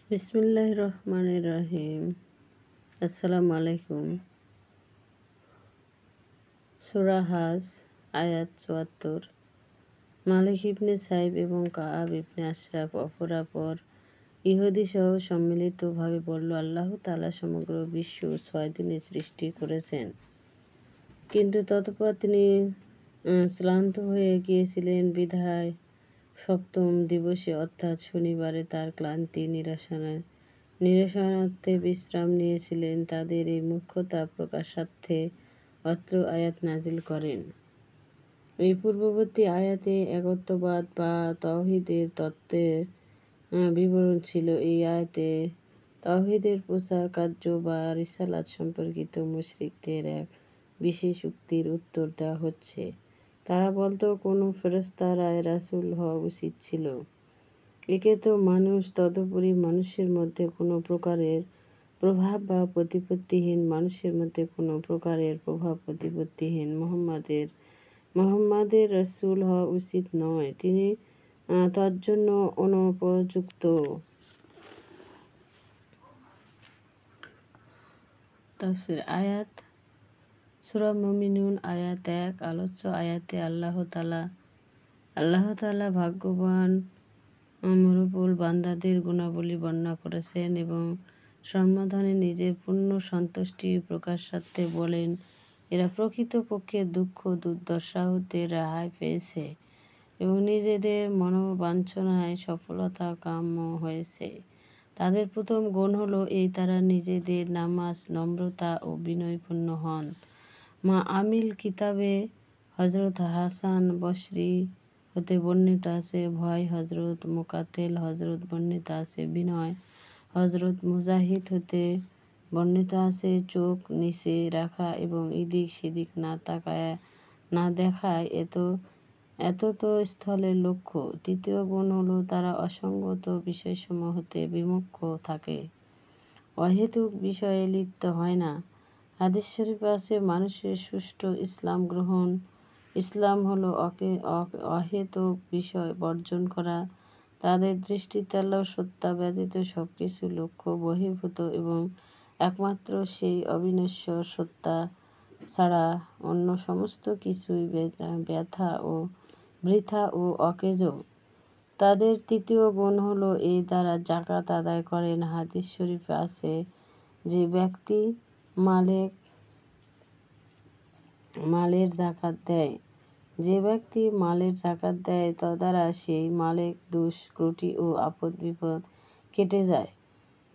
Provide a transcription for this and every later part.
বিসমিল্লাহির রহমানির রহিম। আসসালামু আলাইকুম। সূরা হাজ আয়াত ৭৪। মালিক ইবনে সাইব এবং কাআব ইবনে আশরাফ অপরাপর ইহুদি সহ সম্মিলিতভাবে বলল, আল্লাহ তাআলা সমগ্র বিশ্ব ৬ দিনে সৃষ্টি করেছেন, কিন্তু ততপর তিনি শ্রান্ত হয়ে গিয়েছিলেন বিধায় সপ্তম দিবসে অর্থাৎ শনিবারে তার ক্লান্তি নিরসনার্থে বিশ্রাম নিয়েছিলেন। তাদের এই মূর্খতা প্রকাশার্থে অত্র আয়াত নাজিল করেন। এই পূর্ববর্তী আয়াতে একত্ববাদ বা তাওহীদের তত্ত্বের বিবরণ ছিল। এই আয়াতে তাওহীদের প্রচার কার্য বা রিসালাত সম্পর্কিত মুশরিকদের এক বিশেষ উক্তির উত্তর দেওয়া হচ্ছে। তারা বলতো, কোনো ফেরেশতার রাসূল হওয়া উচিত ছিল। একে তো মানুষ, তদুপরি মানুষের মধ্যে কোনো প্রকারের প্রভাব বা প্রতিপত্তিহীন মানুষের মধ্যে কোনো প্রকারের প্রভাব প্রতিপত্তিহীন মুহাম্মাদের রাসূল হওয়া উচিত নয়। তিনি তজ্জন্য অনুপযুক্ত। তাফসীর আয়াত সূরা মুমিনুন আয়াত ১। আলোচ্য আয়াতে আল্লাহ তাআলা ভাগ্যবান মরুবল বান্দাদের গুণাবলী বর্ণনা করেছেন এবং সম্বোধনে নিজের পূর্ণ সন্তুষ্টি প্রকাশার্থে বলেন, এরা প্রকৃতপক্ষে দুঃখ দুর্দশা হতে রেহাই পেয়েছে এবং নিজেদের মনোবাঞ্ছনায় সফলতা কাম্য হয়েছে। তাদের প্রথম গুণ হলো এই, তারা নিজেদের নামাজ নম্রতা ও বিনয়পূর্ণ হন। মা আমিল কিতাবে হযরত হাসান বসরি হতে বর্ণিত আছে ভয়, হযরত মুকাতিল হযরত বর্ণিত আছে বিনয়, হযরত মুজাহিদ হতে বর্ণিত আছে চোখ নিচে রাখা এবং এদিক সেদিক না দেখায় এত তো স্থলের লক্ষ্য। তৃতীয় গুণ হলো তারা অসঙ্গত বিষয়সমূহ হতে বিমুখ থাকে, অহেতুক বিষয়ে লিপ্ত হয় না। হাদিস শরীফে আছে, মানুষের সুষ্ঠু ইসলাম গ্রহণ। ইসলাম হলো অহেতুক বিষয় বর্জন করা। তাদের দৃষ্টিতে আল্লাহর সত্তা ব্যতীত সবকিছু লক্ষ্য বহির্ভূত এবং একমাত্র সেই অবিনশ্বর সত্তা ছাড়া অন্য সমস্ত কিছুই ব্যথা ও বৃথা ও অকেজ। তাদের তৃতীয় গুণ হলো এই দ্বারা যাকাত আদায় করেন। হাদিস শরীফে আছে, যে ব্যক্তি মালের যাকাত দেয় তদ্বারা সেই মালের দুষ ত্রুটি ও আপদ বিপদ কেটে যায়।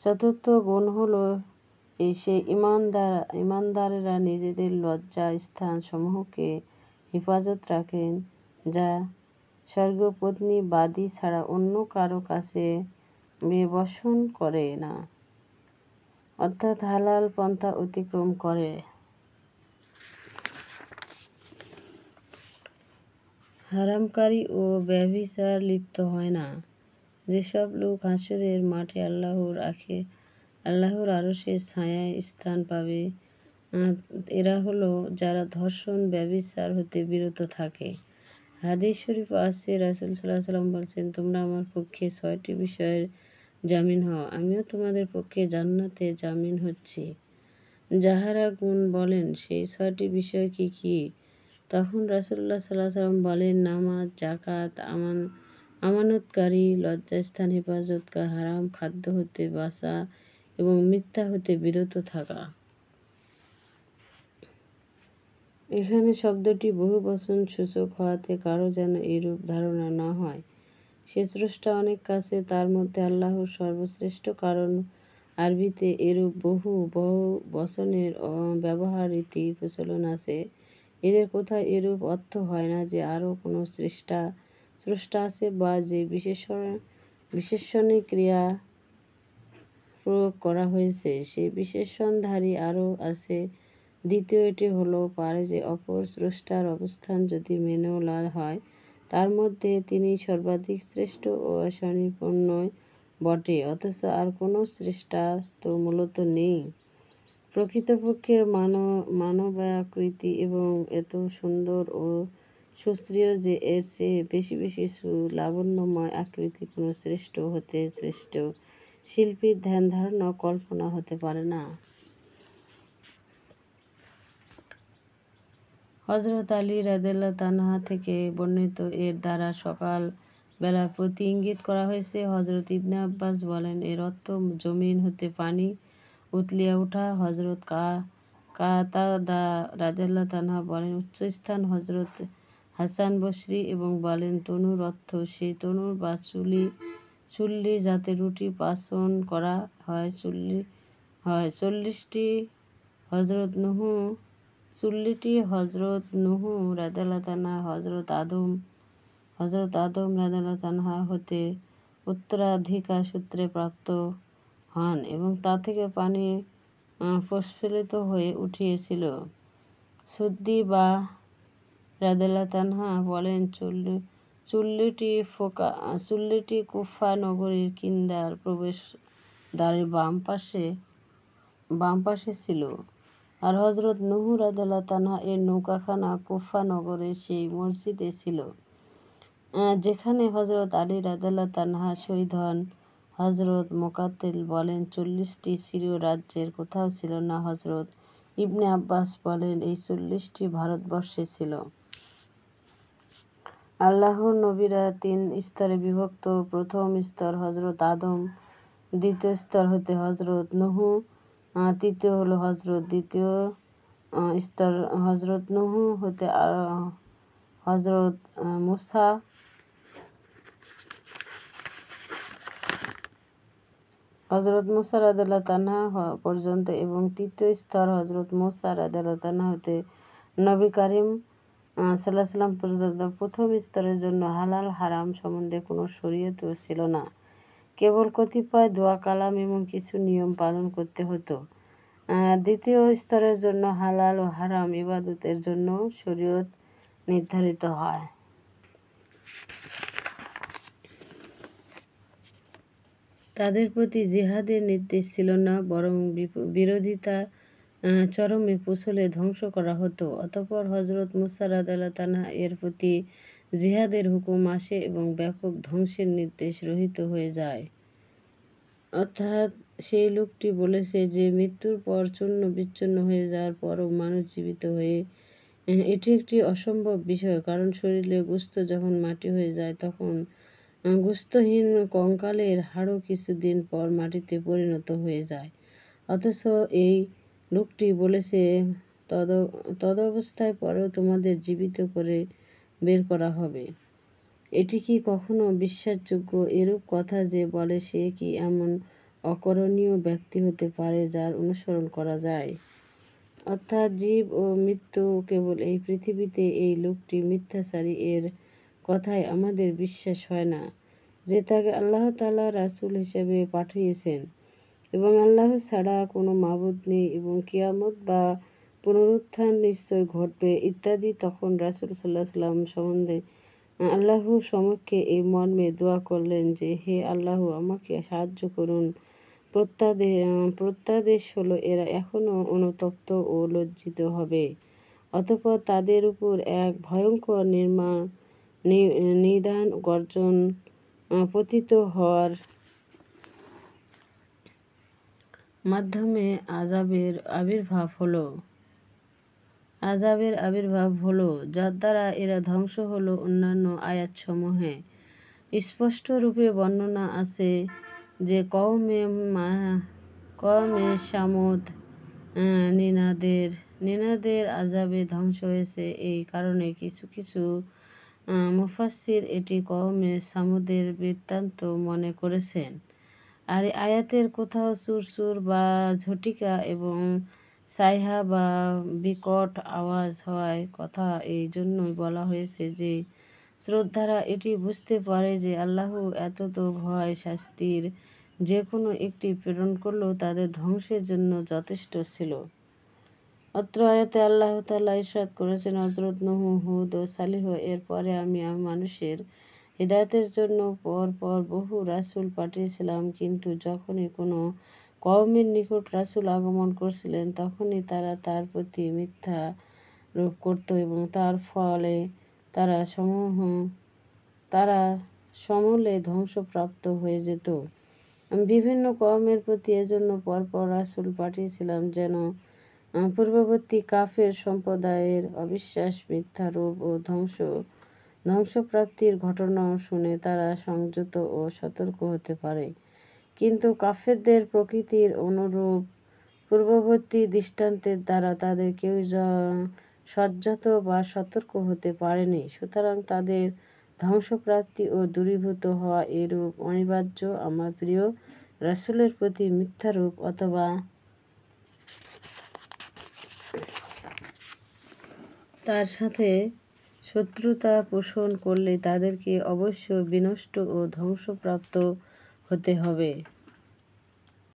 চতুর্থ গুণ হলো সেই ইমানদারেরা নিজেদের লজ্জা স্থান সমূহকে হেফাজত রাখেন, যা স্বর্গপত্নী বাদী ছাড়া অন্য কারো কাছে বেবসন করে না, অর্থাৎ হালাল পন্থা অতিক্রম করে। হারামকারী ও ব্যভিচার লিপ্ত হয় না। যেসব লোক হাসরের মাঠে আল্লাহর আরশের ছায়ায় স্থান পাবে, এরা হলো যারা ধর্ষণ ব্যভিচার হতে বিরত থাকে। হাদিস শরীফ আছে, রাসূল সাল্লাল্লাহু আলাইহি ওয়াসাল্লাম বলেছেন, তোমরা আমার পক্ষে ৬টি বিষয়ের জামিন হও, আমিও তোমাদের পক্ষে জান্নাতে জামিন হচ্ছি। যাহারা গুণ বলেন, সেই ৬টি বিষয় কি কি? তখন রাসূলুল্লাহ সাল্লাল্লাহু আলাইহি ওয়াসাল্লাম বলেন, নামাজ, যাকাত, আমানতকারী, লজ্জাস্থান হেফাজত, হারাম খাদ্য হতে বাঁচা এবং মিথ্যা হতে বিরত থাকা। এখানে শব্দটি বহুবচন সূচক হওয়াতে কারো যেন এরূপ ধারণা না হয় সে স্রষ্টা অনেক কাছে, তার মধ্যে আল্লাহর সর্বশ্রেষ্ঠ। কারণ আরবিতে এরূপ বহু বচনের ব্যবহার রীতি প্রচলন আছে। এদের কোথাও এরূপ অর্থ হয় না যে আরও কোনো স্রষ্টা আছে বা যে বিশেষণে ক্রিয়া প্রয়োগ করা হয়েছে সে বিশেষণধারী আরও আছে। দ্বিতীয়টি হলো পারে যে অপর স্রষ্টার অবস্থান যদি মেনেও নেওয়া হয়, তার মধ্যে তিনি সর্বাধিক শ্রেষ্ঠ ও স্বনির্ভর বটে, অথচ আর কোনো স্রষ্টা তো মূলত নেই। প্রকৃতপক্ষে মানবাকৃতি এবং এত সুন্দর ও সুশ্রী যে এর চেয়ে বেশি লাবণ্যময় আকৃতি কোনো শ্রেষ্ঠ হতে শ্রেষ্ঠ। শিল্পীর ধ্যান ধারণা কল্পনা হতে পারে না। হযরত আলী রাদিয়াল্লাহু তাআলা থেকে বর্ণিত এর দ্বারা সকাল বেলা প্রতি ইঙ্গিত করা হয়েছে। হযরত ইবনে আব্বাস বলেন, এর অর্থ জমিন হতে পানি উতলিয়ে ওঠা। হযরত কাতাদা রাদিয়াল্লাহু তাআলা বলেন, উচ্চস্থান। হযরত হাসান বসরি এবং বলেন, তনুর অর্থ সেই তনুর বা চুল্লি যাতে রুটি পাচন করা হয়। 40টি হযরত নূহ চুল্লিটি হযরত নূহ রাদিয়াল্লাহু তাআলা হযরত আদম রাদিয়াল্লাহু তাআলা হতে উত্তরাধিকার সূত্রে প্রাপ্ত হন এবং তা থেকে পানি প্রস্ফুলিত হয়ে উঠিয়েছিল। সুদ্দি বা রাদিয়াল্লাহু তাআলা বলেন, চুল্লিটি কুফা নগরীর কিন্দার প্রবেশ দ্বারের বাম পাশে ছিল। আর হযরত নূহ রাদিয়াল্লাহু তাআলা এর নৌকাখানা কুফা নগরের সেই মসজিদে ছিল যেখানে হযরত আলী রাদিয়াল্লাহু তাআলা শহীদ হন। হযরত মুকাত্তিল বলেন, 40টি সিরীয় রাজ্যের কোথাও ছিল না। হযরত ইবনে আব্বাস বলেন, এই 40টি ভারতবর্ষে ছিল। আল্লাহর নবীরা 3 স্তরে বিভক্ত। প্রথম স্তর হযরত আদম, দ্বিতীয় স্তর হতে হযরত নূহ, তৃতীয় হলো দ্বিতীয় স্তর হযরত নূহ হতে হযরত মূসা, রাদিয়াল্লাহু তাআলা পর্যন্ত এবং তৃতীয় স্তর হযরত মূসা রাদিয়াল্লাহু তাআলা হতে নবী করিম সাল্লাল্লাহু আলাইহি ওয়াসাল্লাম পর্যন্ত। প্রথম স্তরের জন্য হালাল হারাম সম্বন্ধে কোনো শরীয়তও ছিল না, কেবল কতিপয় দোয়া কালাম এবং কিছু নিয়ম পালন করতে হতো। দ্বিতীয় স্তরের জন্য হালাল ও হারাম ইবাদতের জন্য শরীয়ত নির্ধারিত হয়। তাদের প্রতি জিহাদের নির্দেশ ছিল না, বরং বিরোধিতা চরমে পৌঁছলে ধ্বংস করা হতো। অতঃপর হযরত মূসা রাদিয়াল্লাহু তাআলা এর প্রতি জিহাদের হুকুম আসে এবং ব্যাপক ধ্বংসের নির্দেশ রহিত হয়ে যায়। অর্থাৎ সেই লোকটি বলেছে যে মৃত্যুর পর চূর্ণ বিচ্ছিন্ন হয়ে যাওয়ার পরও মানুষ জীবিত হয়ে এটি একটি অসম্ভব বিষয়, কারণ শরীরের গোশত যখন মাটি হয়ে যায় তখন গোশতহীন কঙ্কালের হাড়ও কিছুদিন পর মাটিতে পরিণত হয়ে যায়। অথচ এই লোকটি বলেছে তদবস্থায় পরেও তোমাদের জীবিত করে বের করা হবে। এটি কি কখনো বিশ্বাসযোগ্য? এরূপ কথা যে বলে সে কি এমন অকরণীয় ব্যক্তি হতে পারে যার অনুসরণ করা যায়? অর্থাৎ জীব ও মৃত্যু কেবল এই পৃথিবীতে। এই লোকটি মিথ্যাচারী, এর কথায় আমাদের বিশ্বাস হয় না যে তাকে আল্লাহ তাআলা রাসূল হিসেবে পাঠিয়েছেন এবং আল্লাহ ছাড়া কোনো মাবুদ নেই এবং কিয়ামত বা পুনরুত্থান নিশ্চয় ঘটবে ইত্যাদি। তখন রাসূল সাল্লাল্লাহু আলাইহি ওয়াসাল্লাম সম্বন্ধে আল্লাহর সমক্ষে এই মর্মে দোয়া করলেন যে, হে আল্লাহ, আমাকে সাহায্য করুন। প্রত্যাদেশ হলো এরা এখনো অনুতপ্ত ও লজ্জিত হবে। অতঃপর তাদের উপর এক ভয়ঙ্কর নিদান গর্জন পতিত হওয়ার মাধ্যমে আযাবের আবির্ভাব হলো, যার দ্বারা এরা ধ্বংস হলো। অন্যান্য আয়াতসমূহে স্পষ্ট রূপে বর্ণনা আছে যে কওমে সামুদ নিনাদের আযাবে ধ্বংস হয়েছে। এই কারণে কিছু কিছু মুফাসসির এটি কওমে সামুদের বৃত্তান্ত মনে করেছেন। আর আয়াতের কোথাও সুরসুর বা ঝটিকা এবং সাইহা বা বিকট আওয়াজ হওয়ার কথা এই জন্যই বলা হয়েছে যে শ্রদ্ধারা এটি বুঝতে পারে যে আল্লাহ এতত ভয় শাস্তির যে কোনো একটি প্রেরণ করলেও তাদের ধ্বংসের জন্য যথেষ্ট ছিল। অত্র আয়াতে আল্লাহ তাআলা ইরশাদ করেছেন, হযরত নূহ, হুদ ও সালিহ এর পরে আমি মানুষের হিদায়াতের জন্য পর পর বহু রাসূল পাঠিয়েছিলাম, কিন্তু যখনই কোনো কওমের নিকট রাসূল আগমন করছিলেন তখনই তারা তার প্রতি মিথ্যা রোপ করত এবং তার ফলে তারা সমূলে ধ্বংসপ্রাপ্ত হয়ে যেত। আমি বিভিন্ন কওমের প্রতি এজন্য পরপর রাসূল পাঠিয়েছিলাম যেন পূর্ববর্তী কাফের সম্প্রদায়ের অবিশ্বাস, মিথ্যা রূপ ও ধ্বংসপ্রাপ্তির ঘটনা শুনে তারা সংযত ও সতর্ক হতে পারে। কিন্তু কাফেরদের প্রকৃতির অনুরূপ পূর্ববর্তী দৃষ্টান্তের দ্বারা তাদের কেউ সজ্জাত বা সতর্ক হতে পারেনি। সুতরাং তাদের ধ্বংসপ্রাপ্তি ও দূরীভূত হওয়া এরূপ অনিবার্য। আমার প্রিয় রাসূলের প্রতি মিথ্যারোপ অথবা তার সাথে শত্রুতা পোষণ করলে তাদেরকে অবশ্য বিনষ্ট ও ধ্বংসপ্রাপ্ত হতে হবে।